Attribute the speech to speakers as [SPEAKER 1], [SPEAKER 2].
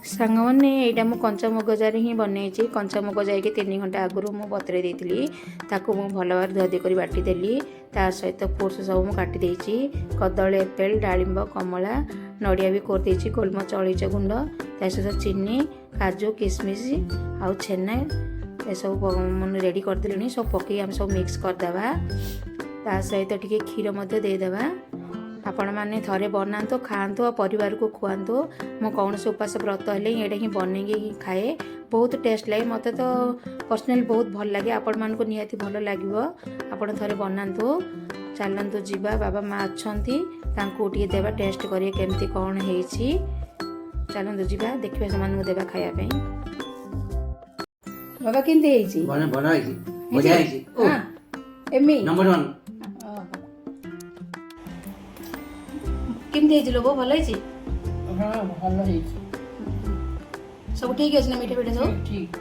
[SPEAKER 1] ସାଙ୍ଗମାନେ ଏଇଟା ମୁଁ କଞ୍ଚା ମୁଗ ଜାଇରେ ହିଁ ବନେଇଛି। କଞ୍ଚା ମୁଗ ଯାଇକି 3 ଘଣ୍ଟା ଆଗରୁ ମୁଁ ବତୁରେଇ ଦେଇଥିଲି। ତାକୁ ମୁଁ ଭଲ ଭାବରେ ଧୁଆଧୁଇ କରି ବାଟିଦେଲି। ତା ସହିତ ଫ୍ରୁଟ୍ସ ସବୁ ମୁଁ କାଟି ଦେଇଛି। କଦଳୀ, ଆପେଲ୍, ଡାଳିମ୍ବ, କମଳା, ନଡ଼ିଆ ବି କୋରିଦେଇଛି, ଗୋଲମରିଚ, ଅଳେଇଚ ଗୁଣ୍ଡ, ତା ସହିତ ଚିନି, କାଜୁ, କିସମିଶ ଆଉ ଛେନା ଏସବୁ ମାନେ ରେଡ଼ି କରିଦେଲିଣି। ସବୁ ପକାଇ ଆମେ ସବୁ ମିକ୍ସ କରିଦେବା। ତା ସହିତ ଟିକେ କ୍ଷୀର ମଧ୍ୟ ଦେଇଦେବା। ଆପଣମାନେ ଥରେ ବନାନ୍ତୁ, ଖାଆନ୍ତୁ ଆଉ ପରିବାରକୁ ଖୁଆନ୍ତୁ। ମୁଁ କୌଣସି ଉପାସ ବ୍ରତ ହେଲେ ଏଇଟା ହିଁ ବନେଇକି ଖାଏ। ବହୁତ ଟେଷ୍ଟ ଲାଗେ, ମୋତେ ତ ପର୍ସନାଲି ବହୁତ ଭଲ ଲାଗେ। ଆପଣମାନଙ୍କୁ ନିହାତି ଭଲ ଲାଗିବ। ଆପଣ ଥରେ ବନାନ୍ତୁ। ଚାଲନ୍ତୁ ଯିବା, ବାବା ମା ଅଛନ୍ତି, ତାଙ୍କୁ ଟିକେ ଦେବା ଟେଷ୍ଟ କରିବେ କେମିତି କ'ଣ ହେଇଛି। ଚାଲନ୍ତୁ ଯିବା, ଦେଖିବା ସେମାନଙ୍କୁ ଦେବା ଖାଇବା ପାଇଁ। ବାବା କେମିତି ହେଇଛି?
[SPEAKER 2] ଭଲ ହେଇଛି, ବଢିଆ ହେଇଛି।
[SPEAKER 1] ଏମି
[SPEAKER 2] ନମ୍ବର 1।
[SPEAKER 1] କେମିତି ହେଇଛି ଲୋ? ଭଲ ହେଇଛି?
[SPEAKER 3] ହଁ ଭଲ ହେଇଛି,
[SPEAKER 1] ସବୁ ଠିକ୍ ଅଛି ନା? ମିଠା ପିଠା ସବୁ
[SPEAKER 3] ଠିକ।